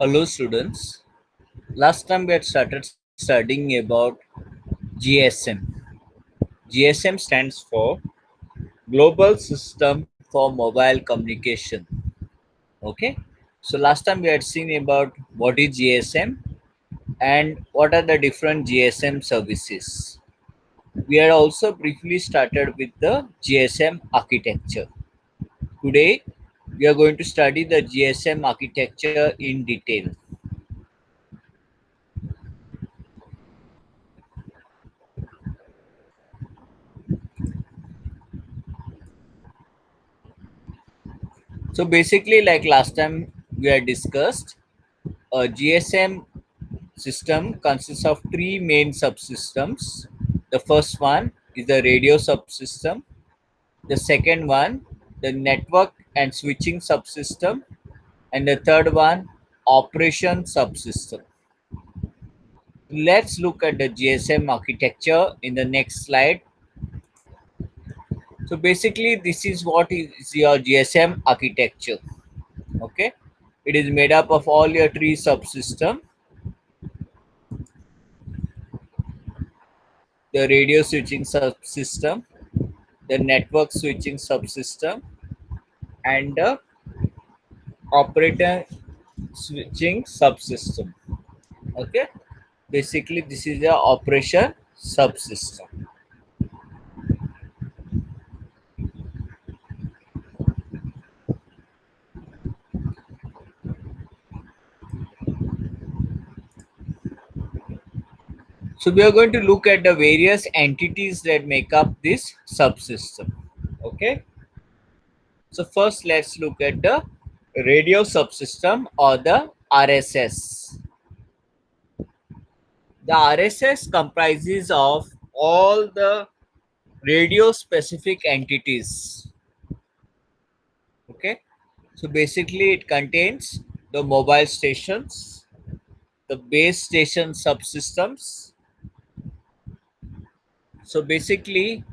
Hello students. Last time we had started studying about GSM. GSM stands for Global System for Mobile Communication. Okay. So last time we had seen about what is GSM and what are the different GSM services. We had also briefly started with the GSM architecture. Today we are going to study the GSM architecture in detail. So basically, like last time we had discussed, a GSM system consists of three main subsystems. The first one is the radio subsystem, the second one, the network and switching subsystem, and the third one, operation subsystem. Let's look at the GSM architecture in the next slide. So basically, this is what is your GSM architecture. Okay, it is made up of all your three subsystem: the radio switching subsystem, the network switching subsystem, and the operator switching subsystem. Okay, basically this is the operation subsystem. So we are going to look at the various entities that make up this subsystem. Okay, so first let's look at the radio subsystem or the RSS. The RSS comprises of all the radio specific entities. Okay, so basically it contains the mobile stations, the base station subsystems. So basically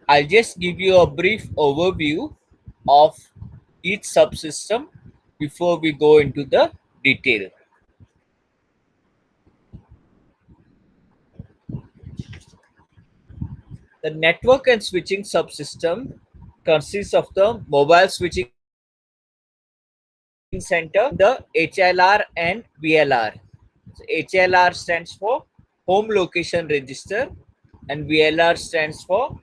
I'll just give you a brief overview of each subsystem before we go into the detail. The network and switching subsystem consists of the mobile switching center, the HLR and VLR. So HLR stands for home location register and VLR stands for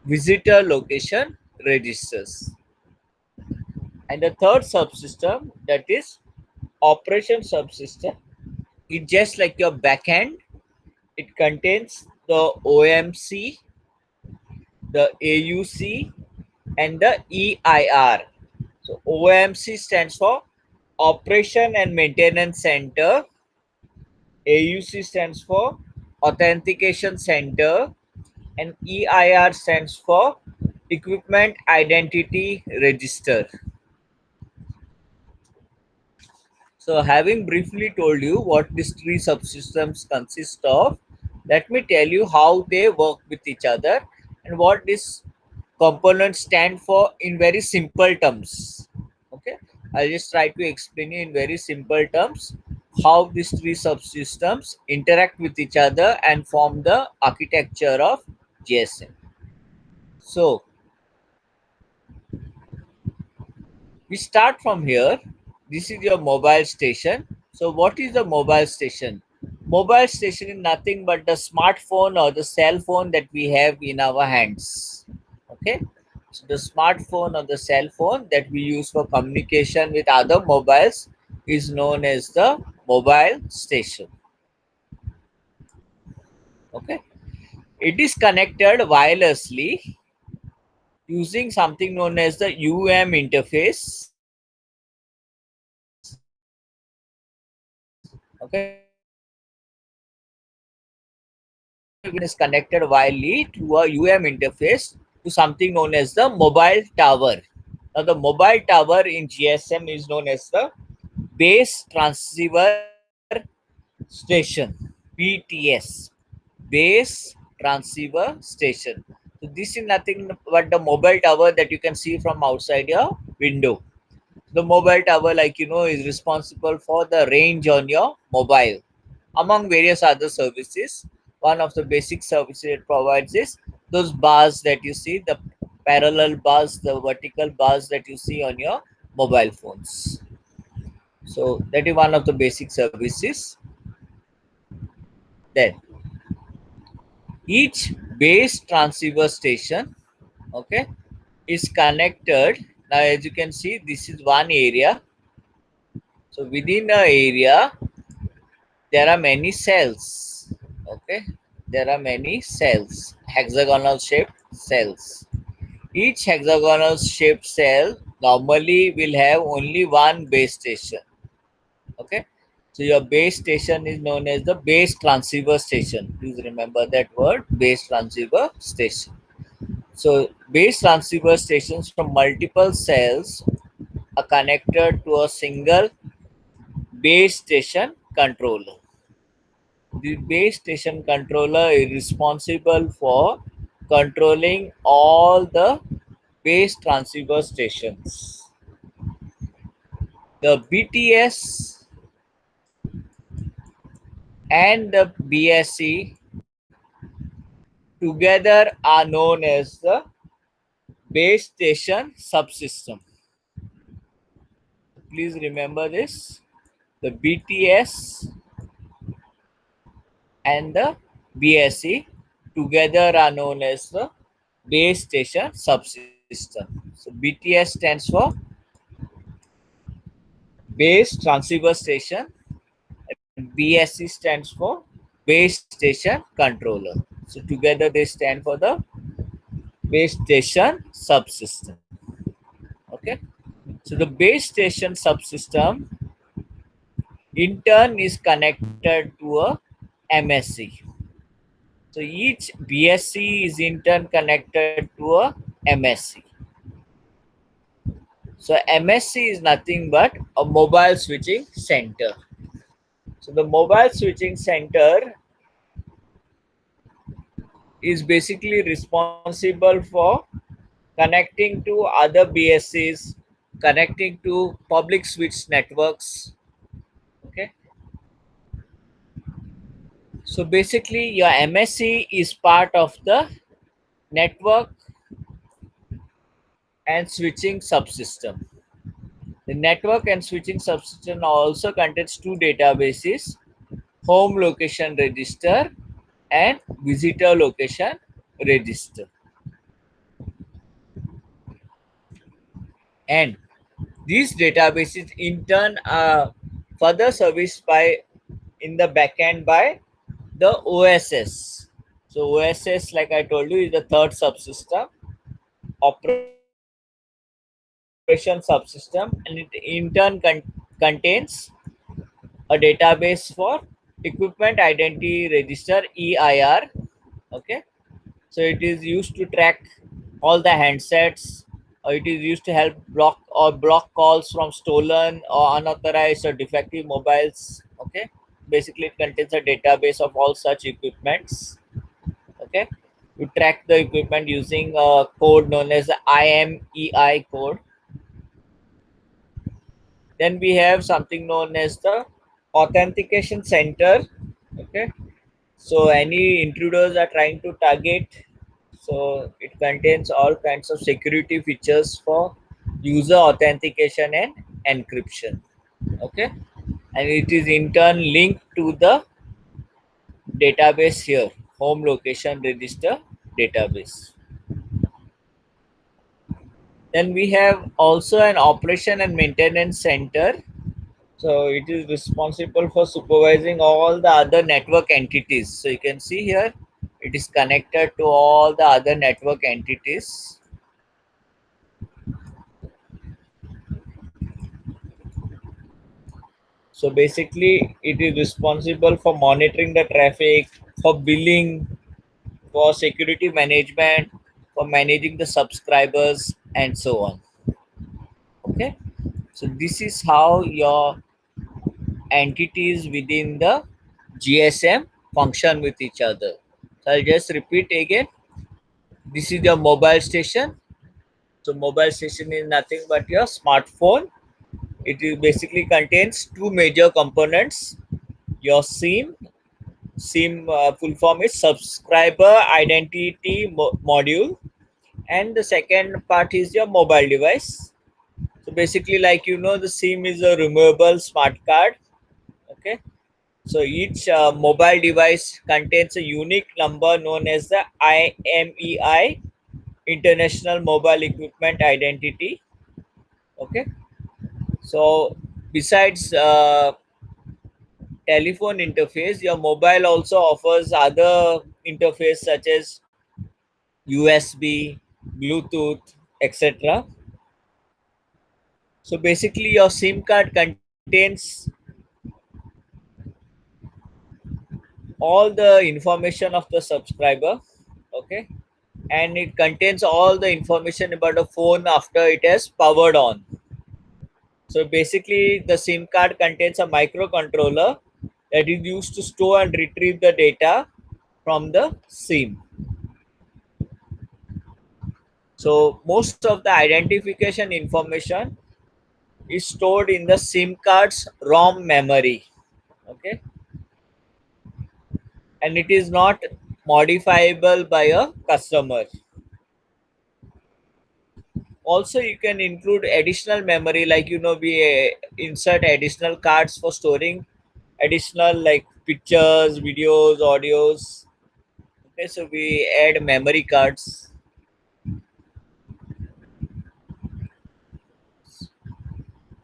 visitor location registers. And the third subsystem, that is operation subsystem, it's just like your backend. It contains the OMC, the AUC, and the EIR. So OMC stands for Operation and Maintenance Center. AUC stands for Authentication Center, and EIR stands for Equipment Identity Register. So, having briefly told you what these three subsystems consist of, let me tell you how they work with each other and what these components stand for in very simple terms. Okay, I'll just try to explain you in very simple terms how these three subsystems interact with each other and form the architecture of GSM. So, we start from here. This is your mobile station. So what is the mobile station? Mobile station is nothing but the smartphone or the cell phone that we have in our hands. Okay, so the smartphone or the cell phone that we use for communication with other mobiles is known as the mobile station. Okay, it is connected wirelessly using something known as the interface. Okay, is connected wirelessly to a interface to something known as the mobile tower. Now, the mobile tower in GSM is known as the base transceiver station, BTS, base transceiver station. So this is nothing but the mobile tower that you can see from outside your window. The mobile tower, like is responsible for the range on your mobile, among various other services. One of the basic services it provides is those bars that you see, the parallel bars, the vertical bars that you see on your mobile phones. So that is one of the basic services. Then each base transceiver station, okay, is connected. Now as you can see, this is one area. So within the area there are many cells. Okay, there are many cells, hexagonal shaped cells. Each hexagonal shaped cell normally will have only one base station. Okay, so your base station is known as the base transceiver station. Please remember that word, base transceiver station. So base transceiver stations from multiple cells are connected to a single base station controller. The base station controller is responsible for controlling all the base transceiver stations. The BTS and the BSC together are known as the base station subsystem. Please remember this. The BTS and the BSC together are known as the base station subsystem. So BTS stands for base transceiver station and BSC stands for base station controller. So together they stand for the base station subsystem. Okay. So the base station subsystem in turn is connected to a MSC. So each BSC is in turn connected to a MSC. So MSC is nothing but a mobile switching center. So the mobile switching center is basically responsible for connecting to other BSCs, connecting to public switch networks. Okay. So basically your MSC is part of the network and switching subsystem. The network and switching subsystem also contains two databases, home location register and visitor location register. And these databases in turn are further serviced by in the backend by the OSS. So OSS, like I told you, is the third subsystem, operation subsystem, and it in turn contains a database for equipment identity register EIR. Okay, so it is used to track all the handsets, or it is used to help block calls from stolen or unauthorized or defective mobiles. Okay, basically it contains a database of all such equipments. Okay, you track the equipment using a code known as the IMEI code. Then we have something known as the authentication center. Okay, so any intruders are trying to target. So it contains all kinds of security features for user authentication and encryption. Okay, and it is in turn linked to the database here, home location register database. Then we have also an operation and maintenance center. So it is responsible for supervising all the other network entities. So you can see here, it is connected to all the other network entities. So basically, it is responsible for monitoring the traffic, for billing, for security management, for managing the subscribers, and so on. Okay. So this is how your entities within the GSM function with each other. So I'll just repeat again. This is your mobile station. So mobile station is nothing but your smartphone. It is basically contains two major components. Your SIM full form is subscriber identity module, and the second part is your mobile device. So basically, like the SIM is a removable smart card. Okay. So each mobile device contains a unique number known as the IMEI, International Mobile Equipment Identity. Okay. So besides telephone interface, your mobile also offers other interface such as USB, Bluetooth, etc. So basically, your SIM card contains all the information of the subscriber. Okay, and it contains all the information about the phone after it has powered on. So basically, the SIM card contains a microcontroller that is used to store and retrieve the data from the SIM. So most of the identification information is stored in the SIM card's ROM memory. Okay, and it is not modifiable by a customer. Also, you can include additional memory, like we insert additional cards for storing additional like pictures, videos, audios. Okay, so we add memory cards.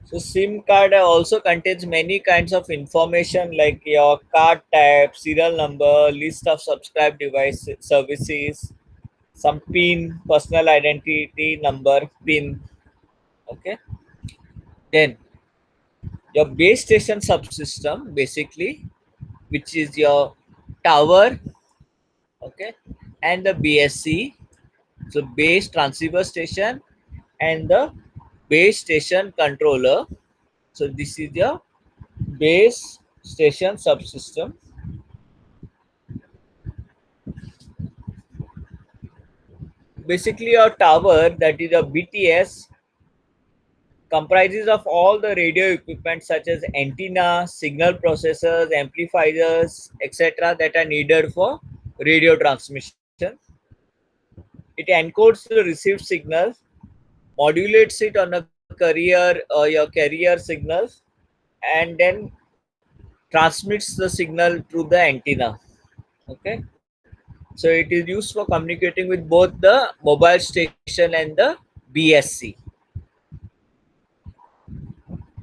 So SIM card also contains many kinds of information like your card type, serial number, list of subscribed device services, some pin, personal identity number, pin. Okay. Then your base station subsystem, basically, which is your tower, okay, and the BSC, so base transceiver station, and the base station controller. So this is your base station subsystem. Basically, your tower, that is a BTS, comprises of all the radio equipment such as antenna, signal processors, amplifiers, etc. that are needed for radio transmission. It encodes the received signals, modulates it on a your carrier signals, and then transmits the signal through the antenna. Okay, so it is used for communicating with both the mobile station and the BSC.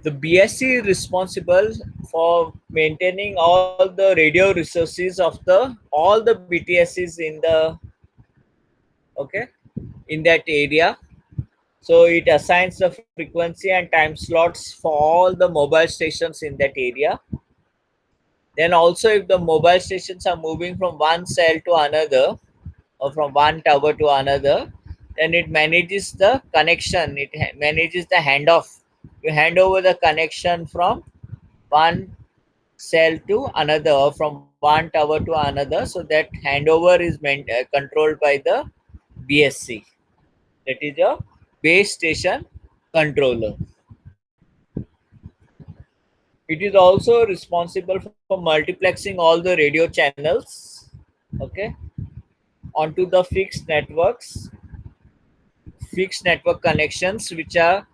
The BSC is responsible for maintaining all the radio resources of the all the BTSs in the okay in that area. So it assigns the frequency and time slots for all the mobile stations in that area. Then also, if the mobile stations are moving from one cell to another or from one tower to another, then it manages the connection. It manages the handoff. You hand over the connection from one cell to another or from one tower to another. So that handover is controlled by the BSC. That is your base station controller. It is also responsible for multiplexing all the radio channels, okay, onto the fixed network connections which are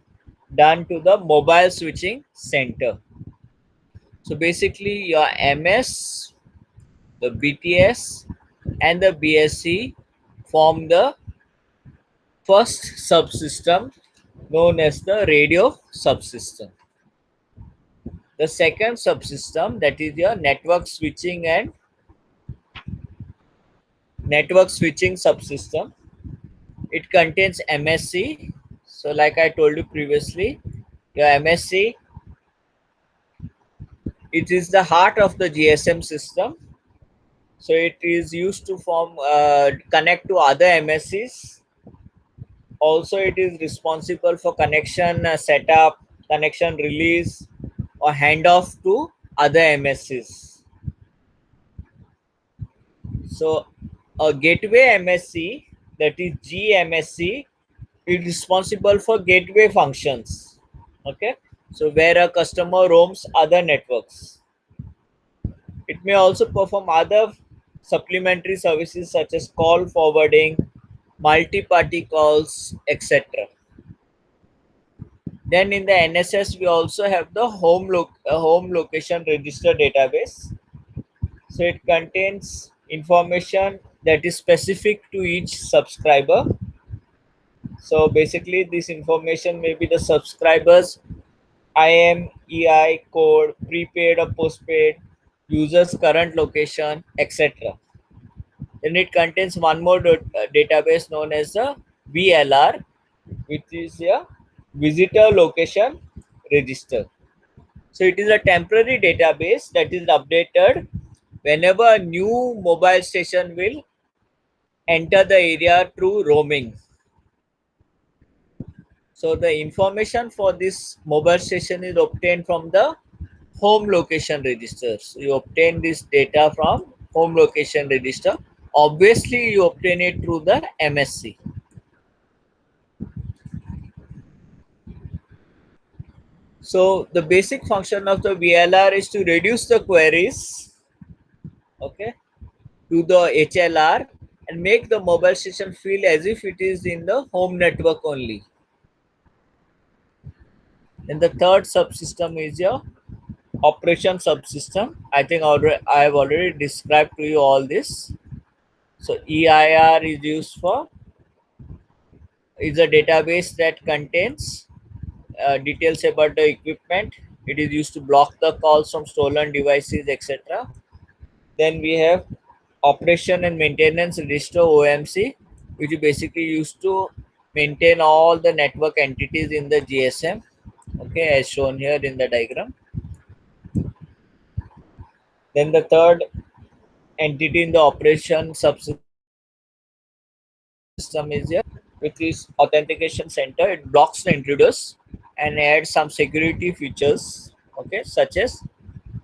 done to the mobile switching center. So basically, your MS, the BTS, and the BSC form the first subsystem known as the radio subsystem. The second subsystem, that is your network switching subsystem. It contains MSC. So like I told you previously, your MSC, it is the heart of the GSM system. So it is used to form connect to other MSCs. Also, it is responsible for connection setup, connection release, or handoff to other MSCs. So a gateway MSC, that is GMSC, is responsible for gateway functions. Okay. So where a customer roams other networks. It may also perform other supplementary services such as call forwarding, multi-party calls, etc. Then in the NSS, we also have the home location register database. So it contains information that is specific to each subscriber. So basically, this information may be the subscribers IMEI code, prepaid or postpaid, user's current location, etc. Then it contains one more database known as the VLR, which is a visitor location register. So it is a temporary database that is updated whenever a new mobile station will enter the area through roaming. So the information for this mobile station is obtained from the home location registers. You obtain this data from home location register. Obviously, you obtain it through the MSC. So the basic function of the VLR is to reduce the queries, okay, to the HLR and make the mobile station feel as if it is in the home network only. Then the third subsystem is your operation subsystem. I think already I have already described to you all this. So EIR is used for is a database that contains details about the equipment. It is used to block the calls from stolen devices, etc. Then we have operation and maintenance register OMC, which is basically used to maintain all the network entities in the GSM. Okay, as shown here in the diagram. Then the third entity in the operation subsystem is here, which is authentication center. It blocks the intruders and adds some security features, okay, such as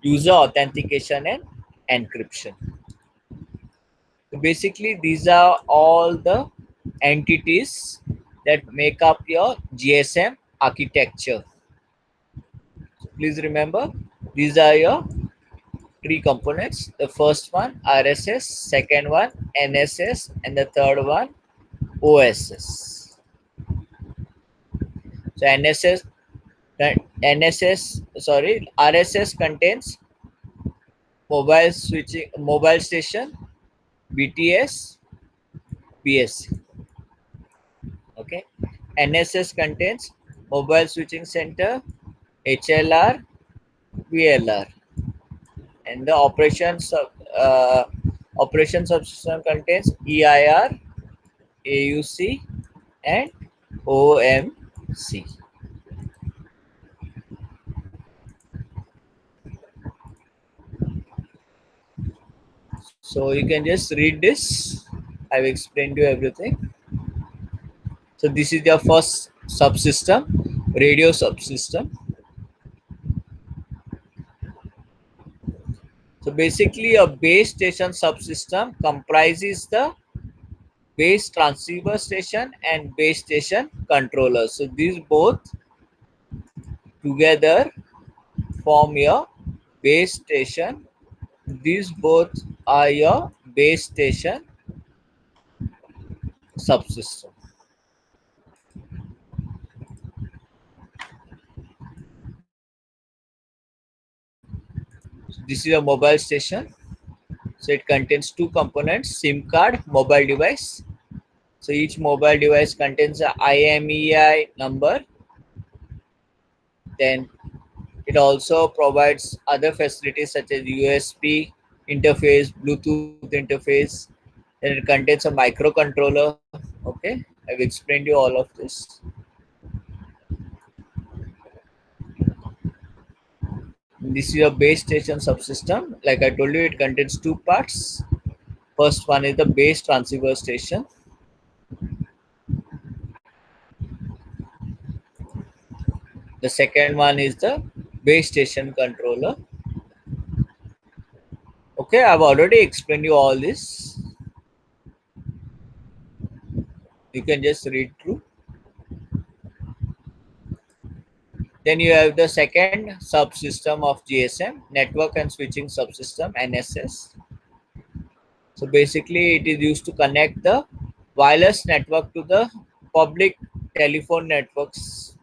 user authentication and encryption. So basically, these are all the entities that make up your GSM architecture. So please remember, these are your three components. The first one RSS, second one NSS, and the third one OSS. So RSS contains mobile station, BTS, PSC. Okay. NSS contains mobile switching center, HLR, VLR, and the operation subsystem contains EIR, AUC, and OMC. So you can just read this. I've explained you everything. So this is your first subsystem, radio subsystem. So basically a base station subsystem comprises the base transceiver station and base station controller. So these both together form your base station. These both are your base station subsystem. So this is a mobile station. So it contains two components: SIM card, mobile device. So each mobile device contains a IMEI number. Then it also provides other facilities such as USB interface, Bluetooth interface. Then it contains a microcontroller. Okay, I've explained you all of this. This is a base station subsystem. Like I told you, it contains two parts. First one is the base transceiver station. The second one is the base station controller. Okay, I've already explained you all this. You can just read through. Then you have the second subsystem of GSM, network and switching subsystem, NSS. So basically, it is used to connect the wireless network to the public telephone networks.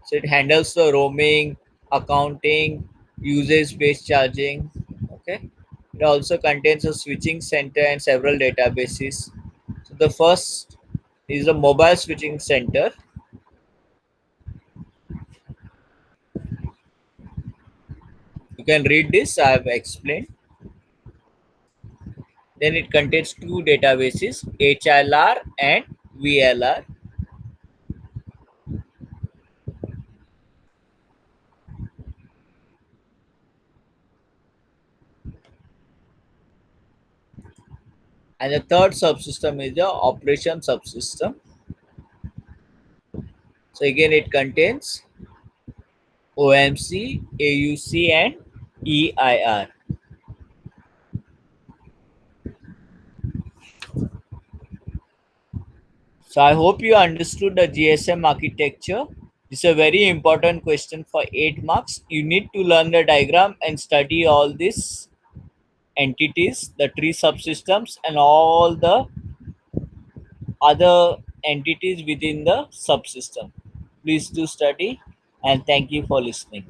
So it handles the roaming, accounting, usage-based charging. Okay. It also contains a switching center and several databases. So the first is the mobile switching center. You can read this. I have explained. Then it contains two databases, HLR and VLR. And the third subsystem is the operation subsystem. So again, it contains OMC, AUC, and EIR. So I hope you understood the GSM architecture. This is a very important question for 8 marks. You need to learn the diagram and study all these entities, the tree subsystems, and all the other entities within the subsystem. Please do study and thank you for listening.